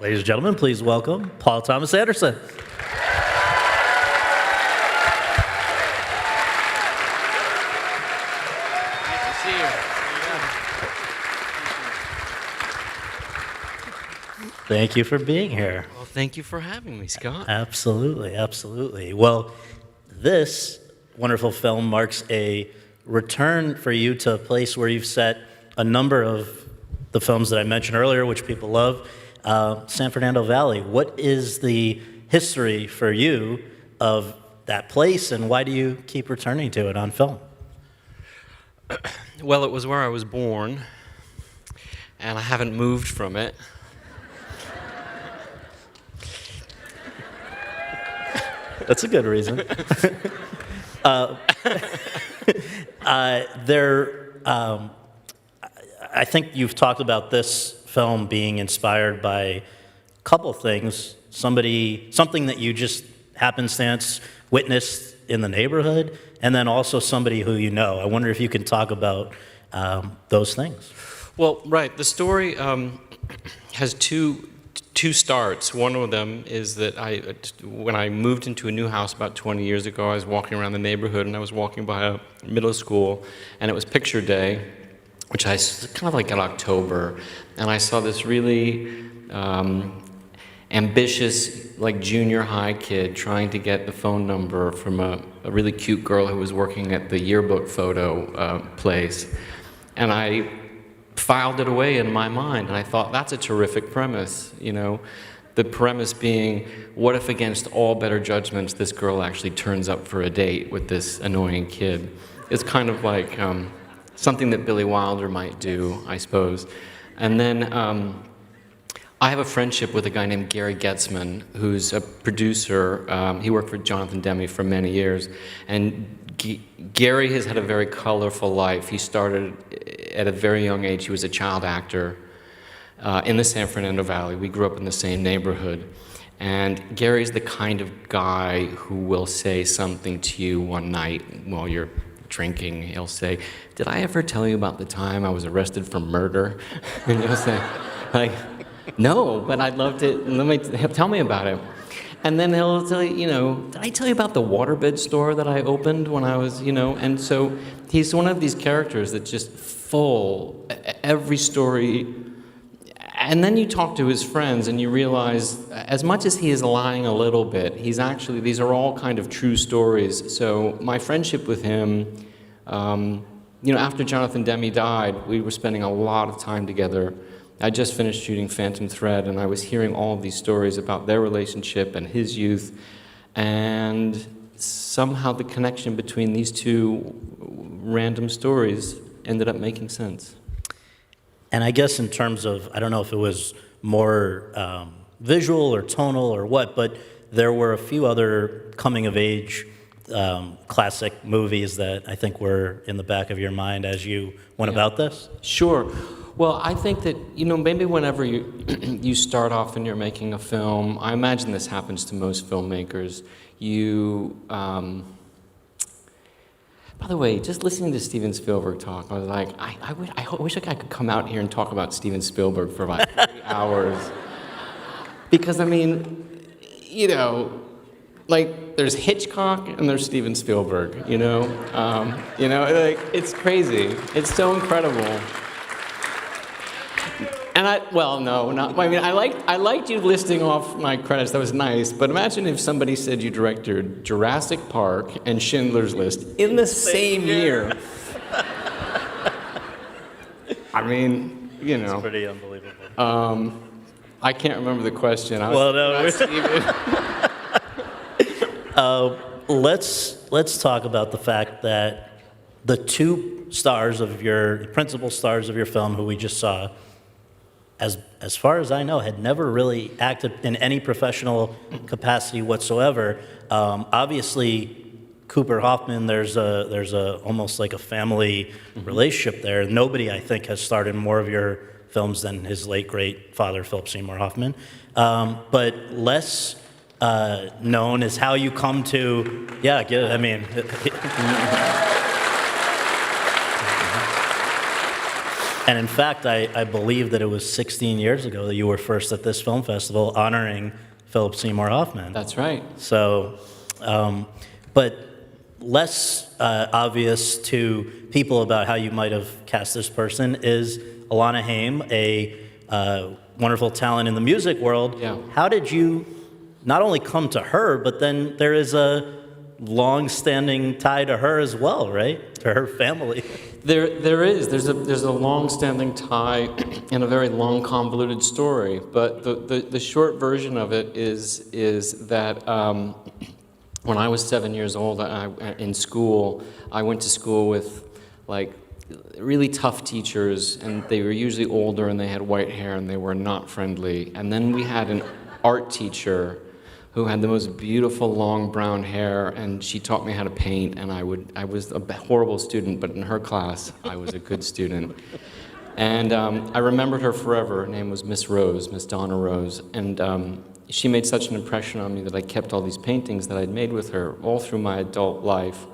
Ladies and gentlemen, please welcome Paul Thomas Anderson. Thank you for being here. Well, thank you for having me, Scott. Absolutely, absolutely. Well, this wonderful film marks a return for you to a place where you've set a number of the films that I mentioned earlier, which people love, San Fernando Valley. What is the history for you of that place, and why do you keep returning to it on film? Well, it was where I was born, and I haven't moved from it. That's a good reason. I think you've talked about this film being inspired by a couple things. Something that you just happenstance witnessed in the neighborhood, and then also somebody who you know. I wonder if you can talk about those things. Well, right. The story has two starts. One of them is that when I moved into a new house about 20 years ago, I was walking around the neighborhood, and I was walking by a middle school, and it was picture day, which I kind of like in October, and I saw this really ambitious, like junior high kid trying to get the phone number from a really cute girl who was working at the yearbook photo place, and I filed it away in my mind, and I thought, that's a terrific premise, you know? The premise being, what if against all better judgments, this girl actually turns up for a date with this annoying kid? It's kind of like something that Billy Wilder might do, I suppose. And then I have a friendship with a guy named Gary Getzman, who's a producer. He worked for Jonathan Demme for many years, and Gary has had a very colorful life. He started at a very young age. He was a child actor in the San Fernando Valley. We grew up in the same neighborhood. And Gary's the kind of guy who will say something to you one night while you're drinking. He'll say, "Did I ever tell you about the time I was arrested for murder?" And you'll say, like, "No, but I'd love to, tell me about it." And then he'll tell you, "Did I tell you about the waterbed store that I opened when I was, And so he's one of these characters that's just full, every story. And then you talk to his friends and you realize, as much as he is lying a little bit, these are all kind of true stories. So my friendship with him, after Jonathan Demme died, we were spending a lot of time together. I just finished shooting Phantom Thread, and I was hearing all of these stories about their relationship and his youth, and somehow the connection between these two random stories ended up making sense. And I guess in terms of, I don't know if it was more visual or tonal or what, but there were a few other coming-of-age classic movies that I think were in the back of your mind as you went about this? Sure. Well, I think that, maybe whenever you start off and you're making a film, I imagine this happens to most filmmakers, by the way, just listening to Steven Spielberg talk, I was like, I wish I could come out here and talk about Steven Spielberg for about 3 hours. Because, there's Hitchcock and there's Steven Spielberg, it's crazy. It's so incredible. And I liked you listing off my credits. That was nice. But imagine if somebody said you directed Jurassic Park and Schindler's List in the same year. It's pretty unbelievable. I can't remember the question. Let's talk about the fact that the two principal stars of your film, who we just saw, as far as I know, had never really acted in any professional capacity whatsoever. Obviously, Cooper Hoffman, there's a almost like a family relationship there. Nobody, I think, has starred in more of your films than his late great father, Philip Seymour Hoffman. But less known is how you come to, And in fact, I believe that it was 16 years ago that you were first at this film festival honoring Philip Seymour Hoffman. That's right. So, but less obvious to people about how you might have cast this person is Alana Haim, a wonderful talent in the music world. Yeah. How did you not only come to her, but then there is a long-standing tie to her as well, right? To her family. There is. There's a long-standing tie and a very long, convoluted story. But the short version of it is that when I was 7 years old, in school, I went to school with like really tough teachers, and they were usually older, and they had white hair, and they were not friendly. And then we had an art teacher who had the most beautiful long brown hair, and she taught me how to paint, and I was a horrible student, but in her class, I was a good student. And I remembered her forever. Her name was Miss Rose, Miss Donna Rose, and she made such an impression on me that I kept all these paintings that I'd made with her all through my adult life.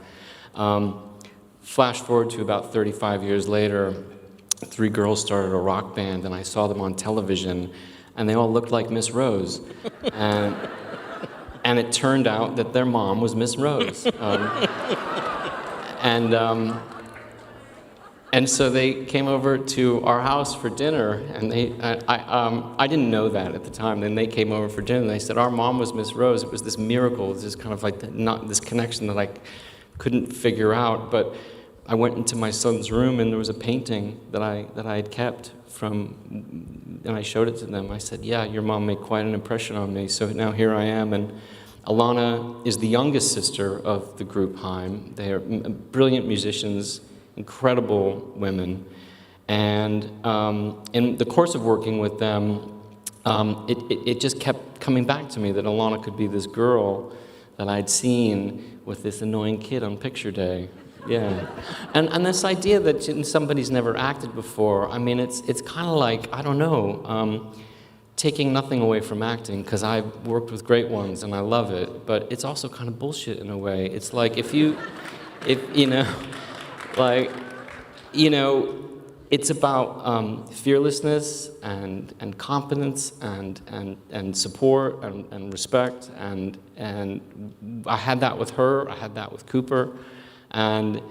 Flash forward to about 35 years later, 3 girls started a rock band, and I saw them on television, and they all looked like Miss Rose. And it turned out that their mom was Miss Rose. And so they came over to our house for dinner, and I didn't know that at the time. Then they came over for dinner, and they said, our mom was Miss Rose. It was this miracle. It was this kind of like not this connection that I couldn't figure out. But I went into my son's room, and there was a painting that I had kept from, and I showed it to them. I said, yeah, your mom made quite an impression on me. So now here I am, and Alana is the youngest sister of the group Haim. They are brilliant musicians, incredible women. And in the course of working with them, it just kept coming back to me that Alana could be this girl that I'd seen with this annoying kid on picture day. Yeah. And this idea that somebody's never acted before, I mean, it's kind of like, I don't know, taking nothing away from acting, because I've worked with great ones and I love it, but it's also kind of bullshit in a way. It's like if you know, like, you know, it's about fearlessness and competence and support and respect, and I had that with her, I had that with Cooper, and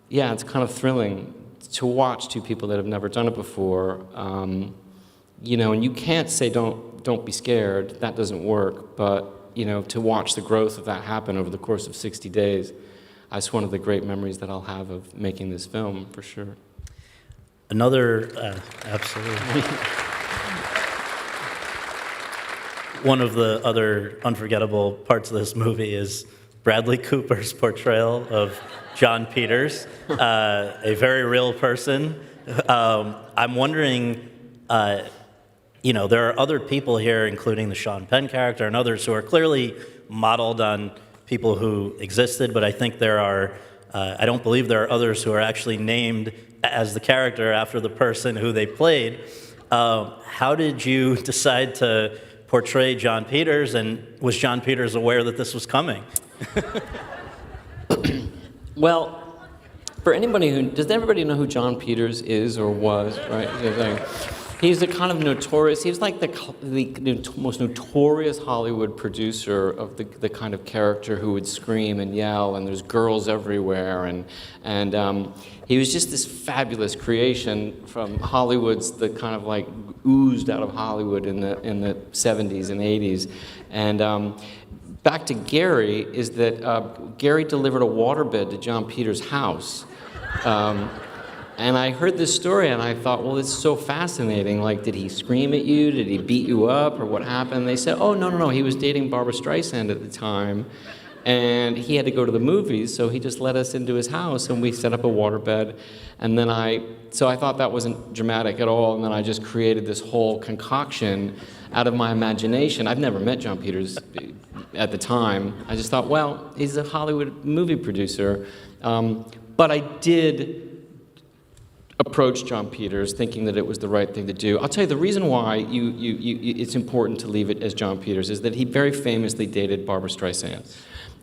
yeah, it's kind of thrilling to watch 2 people that have never done it before. You know, and you can't say don't be scared, that doesn't work, but you know, to watch the growth of that happen over the course of 60 days, that's one of the great memories that I'll have of making this film, for sure. Absolutely. One of the other unforgettable parts of this movie is Bradley Cooper's portrayal of John Peters, a very real person. I'm wondering, you know, there are other people here, including the Sean Penn character and others, who are clearly modeled on people who existed, but I think there are, I don't believe there are others who are actually named as the character after the person who they played. How did you decide to portray John Peters, and was John Peters aware that this was coming? Well, for anybody does everybody know who John Peters is or was, right? He's the kind of notorious, he's like the most notorious Hollywood producer of the kind of character who would scream and yell, and there's girls everywhere, and he was just this fabulous creation from Hollywood's, the kind of like oozed out of Hollywood in the 70s and 80s. And back to Gary, is that Gary delivered a waterbed to John Peters' house. And I heard this story, and I thought, well, it's so fascinating. Like, did he scream at you? Did he beat you up, or what happened? They said, oh, no, he was dating Barbra Streisand at the time, and he had to go to the movies, so he just let us into his house, and we set up a waterbed. And then so I thought that wasn't dramatic at all, and then I just created this whole concoction out of my imagination. I've never met John Peters at the time. I just thought, well, he's a Hollywood movie producer. But I did approach John Peters thinking that it was the right thing to do. I'll tell you the reason why it's important to leave it as John Peters is that he very famously dated Barbra Streisand.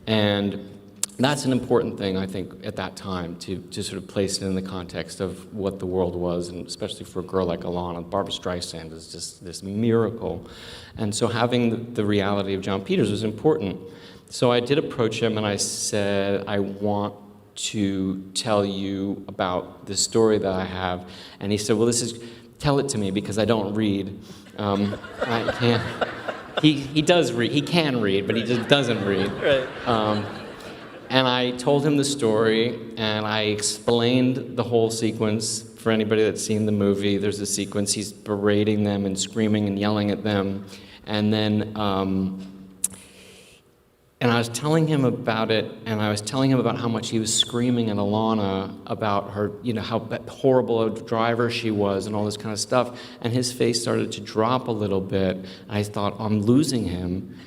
And that's an important thing, I think, at that time, to sort of place it in the context of what the world was, and especially for a girl like Alana. Barbara Streisand is just this miracle. And so having the reality of John Peters was important. So I did approach him and I said, I want to tell you about this story that I have. And he said, well, tell it to me because I don't read. I can't. He does read, he can read, but he just doesn't read. Right. And I told him the story, and I explained the whole sequence for anybody that's seen the movie. There's a sequence, he's berating them and screaming and yelling at them. And then, and I was telling him about it, and I was telling him about how much he was screaming at Alana about her, how horrible a driver she was and all this kind of stuff. And his face started to drop a little bit. I thought, I'm losing him.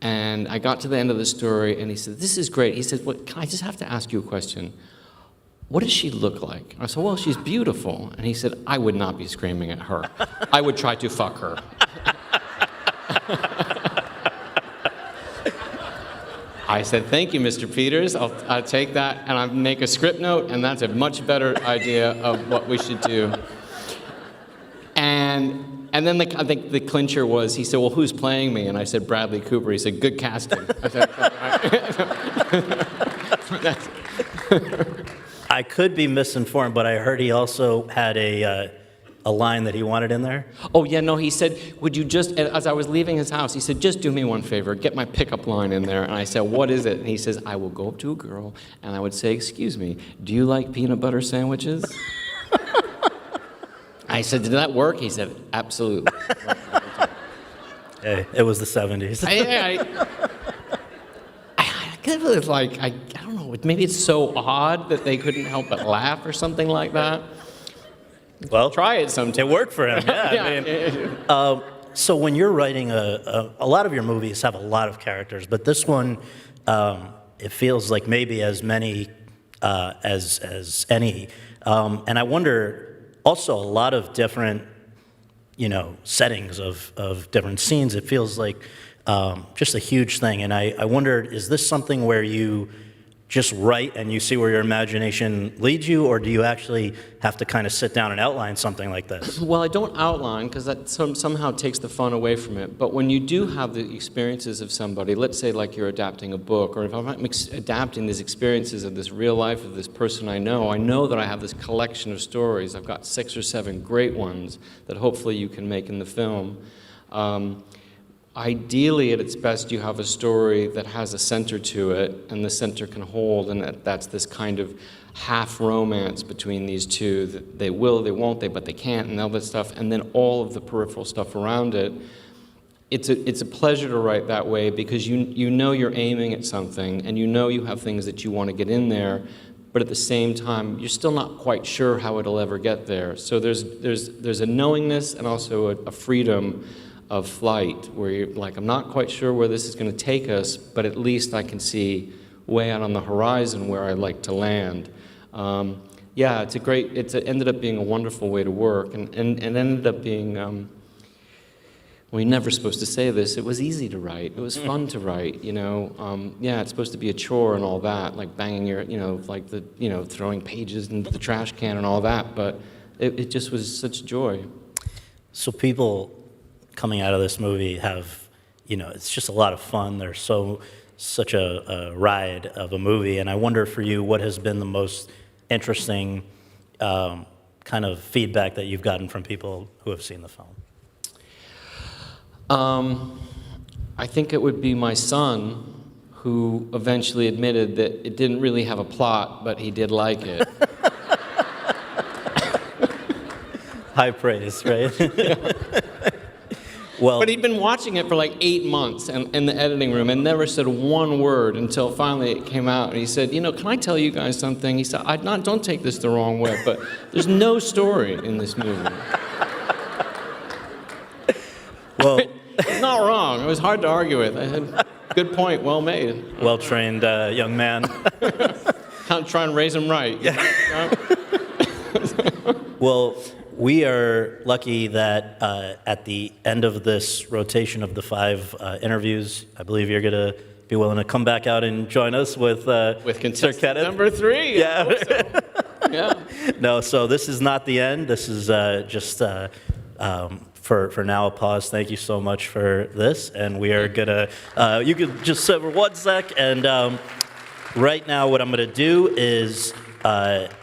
And I got to the end of the story, and he said, this is great. He said, I just have to ask you a question. What does she look like? I said, well, she's beautiful. And he said, I would not be screaming at her. I would try to fuck her. I said, thank you, Mr. Peters. I'll take that, and I'll make a script note, and that's a much better idea of what we should do. And then I think the clincher was, he said, well, who's playing me? And I said, Bradley Cooper. He said, good casting. I said, I could be misinformed, but I heard he also had a line that he wanted in there. oh, yeah, no, he said, would you just, as I was leaving his house, he said, just do me one favor, get my pickup line in there. And I said, what is it? And he says, I will go up to a girl, and I would say, excuse me, do you like peanut butter sandwiches? I said, did that work? He said, absolutely. Hey, it was the 70s. I was like, I don't know, maybe it's so odd that they couldn't help but laugh or something like that. Well, Try it sometime. it worked for him, yeah. So when you're writing, a lot of your movies have a lot of characters, but this one, it feels like maybe as many as any. And I wonder, also a lot of different, settings of different scenes. It feels like just a huge thing. And I wondered, is this something where you just write and you see where your imagination leads you, or do you actually have to kind of sit down and outline something like this? Well, I don't outline because that somehow takes the fun away from it. But when you do have the experiences of somebody, let's say like you're adapting a book, or if I'm adapting these experiences of this real life of this person I know that I have this collection of stories. I've got 6 or 7 great ones that hopefully you can make in the film. Ideally, at its best, you have a story that has a center to it, and the center can hold, and that's this kind of half romance between these two, that they will, they won't, but they can't, and all that stuff, and then all of the peripheral stuff around it. It's a pleasure to write that way because you know you're aiming at something, and you have things that you want to get in there, but at the same time, you're still not quite sure how it'll ever get there. So there's a knowingness and also a freedom of flight, where you're like, I'm not quite sure where this is going to take us, but at least I can see way out on the horizon where I'd like to land. Yeah, it ended up being a wonderful way to work, and ended up being, well, you're never supposed to say this, it was easy to write, it was fun to write, yeah, it's supposed to be a chore and all that, like banging your, throwing pages into the trash can and all that, but it just was such joy. So people coming out of this movie have, it's just a lot of fun. There's such a ride of a movie, and I wonder for you, what has been the most interesting kind of feedback that you've gotten from people who have seen the film? I think it would be my son, who eventually admitted that it didn't really have a plot, but he did like it. High praise, right? Yeah. Well, but he'd been watching it for like 8 months in the editing room and never said one word until finally it came out. And he said, can I tell you guys something? He said, don't take this the wrong way, but there's no story in this movie. Well, it's not wrong. It was hard to argue with. I said, good point, well made. Well-trained young man. I'll try and raise him right. Yeah. Well, we are lucky that at the end of this rotation of the 5 interviews, I believe you're going to be willing to come back out and join us with Sir contestant Kenneth. number 3. Yeah. I hope so. Yeah. No, so this is not the end. This is just for now a pause. Thank you so much for this, and we are gonna. You could just sit for 1 sec, and right now what I'm gonna do is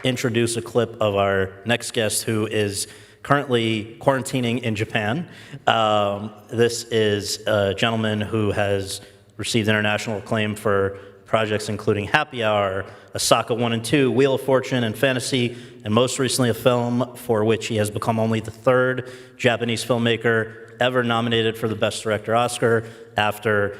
introduce a clip of our next guest, who is currently quarantining in Japan. This is a gentleman who has received international acclaim for projects including Happy Hour, Asaka 1 and 2, Wheel of Fortune, and Fantasy, and most recently a film for which he has become only the 3rd Japanese filmmaker ever nominated for the Best Director Oscar, after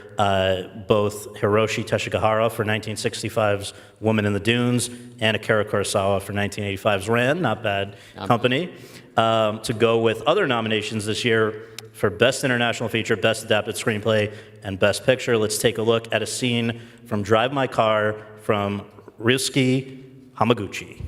both Hiroshi Teshigahara for 1965's Woman in the Dunes and Akira Kurosawa for 1985's Ran, not bad company, to go with other nominations this year for Best International Feature, Best Adapted Screenplay, and Best Picture. Let's take a look at a scene from Drive My Car from Ryusuke Hamaguchi.